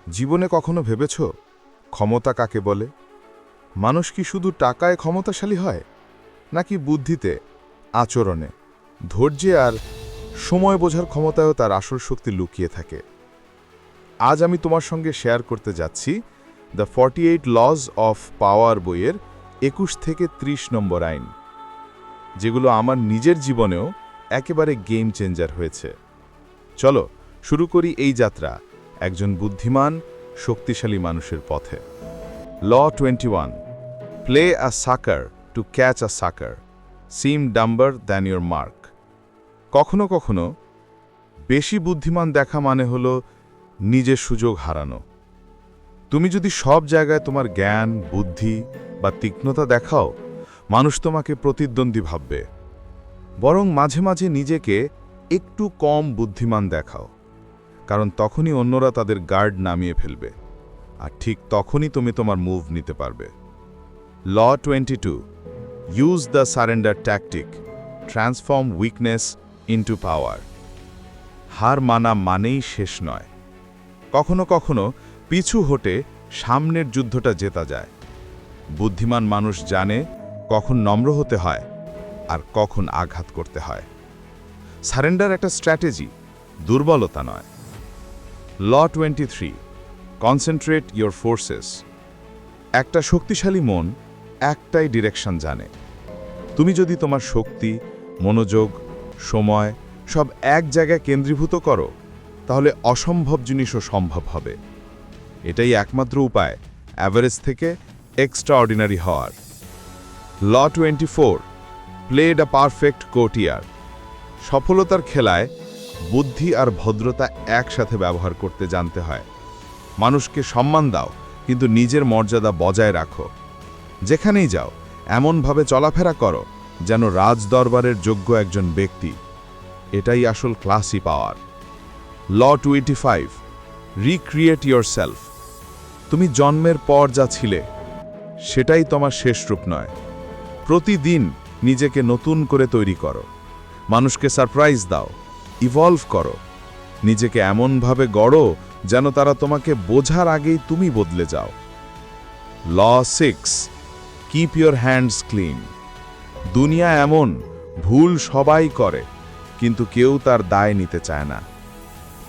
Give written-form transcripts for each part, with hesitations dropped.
জীবনে কখনো ভেবেছ ক্ষমতা কাকে বলে? মানুষ কি শুধু টাকায় ক্ষমতাশালী হয়, নাকি বুদ্ধিতে, আচরণে, ধৈর্যে আর সময় বোঝার ক্ষমতায়ও তার আসল শক্তি লুকিয়ে থাকে? আজ আমি তোমার সঙ্গে শেয়ার করতে যাচ্ছি দ্য 48 লজ অফ পাওয়ার বইয়ের 21 থেকে 30 নম্বর আইন, যেগুলো আমার নিজের জীবনেও একেবারে গেম চেঞ্জার হয়েছে। চলো শুরু করি এই যাত্রা একজন বুদ্ধিমান, শক্তিশালী মানুষের পথে। ল 21, প্লে আ সাকার টু ক্যাচ আ সাকার, সিম ডাম্বার দ্যান ইউর মার্ক। কখনো কখনো বেশি বুদ্ধিমান দেখা মানে হলো নিজের সুযোগ হারানো। তুমি যদি সব জায়গায় তোমার জ্ঞান, বুদ্ধি বা তীক্ষ্ণতা দেখাও, মানুষ তোমাকে প্রতিদ্বন্দ্বী ভাববে। বরং মাঝে মাঝে নিজেকে একটু কম বুদ্ধিমান দেখাও, কারণ তখনই অন্যরা তাদের গার্ড নামিয়ে ফেলবে, আর ঠিক তখনই তুমি তোমার মুভ নিতে পারবে। Law 22, use the surrender tactic, transform weakness into power. হার মানা মানেই শেষ নয়। কখনো কখনো পিছু হটে সামনের যুদ্ধটা জেতা যায়। বুদ্ধিমান মানুষ জানে কখন নম্র হতে হয় আর কখন আঘাত করতে হয়। সারেন্ডার একটা স্ট্র্যাটেজি, দুর্বলতা নয়। ল 23, কনসেন্ট্রেট ইয়োর ফোর্সেস। একটা শক্তিশালী মন একটাই ডিরেকশন জানে। তুমি যদি তোমার শক্তি, মনোযোগ, সময় সব এক জায়গায় কেন্দ্রীভূত করো, তাহলে অসম্ভব জিনিসও সম্ভব হবে। এটাই একমাত্র উপায় অ্যাভারেজ থেকে এক্সট্রাঅর্ডিনারি হওয়ার। ল 24, প্লেড আ পারফেক্ট কোর্টিয়ার। সফলতার খেলায় বুদ্ধি আর ভদ্রতা একসাথে ব্যবহার করতে জানতে হয়। মানুষকে সম্মান দাও, কিন্তু নিজের মর্যাদা বজায় রাখো। যেখানেই যাও এমনভাবে চলাফেরা করো যেন রাজদরবারের যোগ্য একজন ব্যক্তি। এটাই আসল ক্লাসি পাওয়ার। ল 25, রিক্রিয়েট ইয়োরসেলফ। তুমি জন্মের পর যা ছিলে সেটাই তোমার শেষ রূপ নয়। প্রতিদিন নিজেকে নতুন করে তৈরি করো। মানুষকে সারপ্রাইজ দাও, ইভলভ করো। নিজেকে এমনভাবে গড়ো যেন তারা তোমাকে বোঝার আগেই তুমি বদলে যাও। ল 6, কিপ ইয়োর হ্যান্ডস ক্লিন। দুনিয়া এমন, ভুল সবাই করে, কিন্তু কেউ তার দায় নিতে চায় না।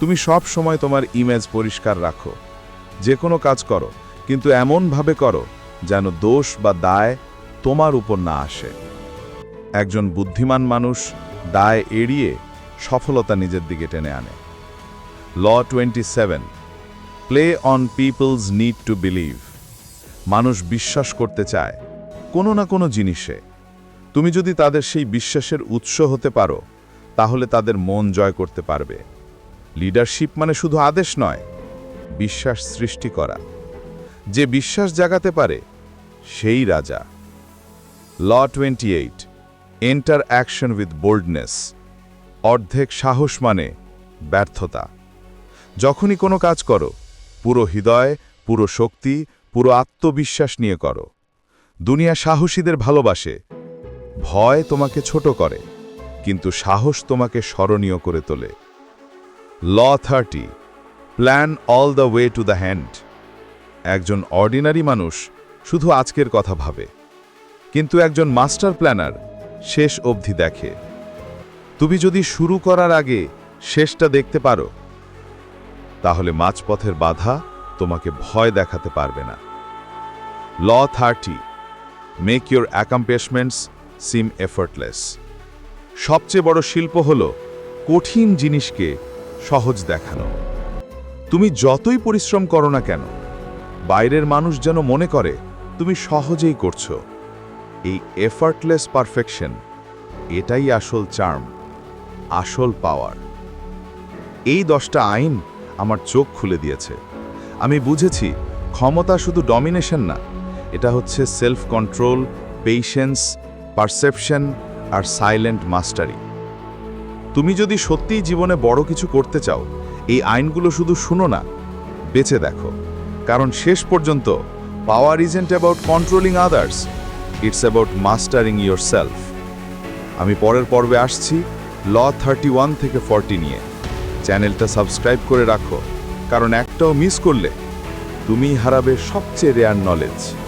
তুমি সব সময় তোমার ইমেজ পরিষ্কার রাখো। যে কোনো কাজ করো, কিন্তু এমনভাবে করো যেন দোষ বা দায় তোমার উপর না আসে। একজন বুদ্ধিমান মানুষ দায় এড়িয়ে সফলতা নিজের দিকে টেনে আনে। Law 27, play on people's need to believe. মানুষ বিশ্বাস করতে চায় কোনো না কোনো জিনিসে। তুমি যদি তাদের সেই বিশ্বাসের উৎস হতে পারো, তাহলে তাদের মন জয় করতে পারবে। লিডারশিপ মানে শুধু আদেশ নয়, বিশ্বাস সৃষ্টি করা। যে বিশ্বাস জাগাতে পারে সেই রাজা। ল 28, এন্টার অ্যাকশন উইথ বোল্ডনেস। অর্ধেক সাহস মানে ব্যর্থতা। যখনই কোনো কাজ করো, পুরো হৃদয়, পুরো শক্তি, পুরো আত্মবিশ্বাস নিয়ে করো। দুনিয়া সাহসীদের ভালোবাসে। ভয় তোমাকে ছোট করে, কিন্তু সাহস তোমাকে স্মরণীয় করে তোলে। ল 30, plan all the way to the hand. একজন অর্ডিনারি মানুষ শুধু আজকের কথা ভাবে, কিন্তু একজন মাস্টার প্ল্যানার শেষ অবধি দেখে। তুমি যদি শুরু করার আগে শেষটা দেখতে পারো, তাহলে মাঝপথের বাধা তোমাকে ভয় দেখাতে পারবে না। ল 30, মেক ইয়োর অ্যাকমপ্লিশমেন্টস সিম এফর্টলেস। সবচেয়ে বড় শিল্প হল কঠিন জিনিসকে সহজ দেখানো। তুমি যতই পরিশ্রম করো না কেন, বাইরের মানুষ যেন মনে করে তুমি সহজেই করছো। এই এফর্টলেস পারফেকশন, এটাই আসল চার্ম, আসল পাওয়ার। এই 10টা আইন আমার চোখ খুলে দিয়েছে। আমি বুঝেছি ক্ষমতা শুধু ডমিনেশন না, এটা হচ্ছে সেলফ কন্ট্রোল, পেশেন্স, পারসেপশন আর সাইলেন্ট মাস্টারি। তুমি যদি সত্যিই জীবনে বড় কিছু করতে চাও, এই আইনগুলো শুধু শুনো না, বেঁচে দেখো। কারণ শেষ পর্যন্ত power isn't about controlling others, it's about mastering yourself. আমি পরের পর্বে আসছি ল 31 থেকে 40 নিয়ে। চ্যানেলটা সাবস্ক্রাইব করে রাখো, কারণ একটাও মিস করলে তুমিই হারাবে সবচেয়ে রেয়ার নলেজ।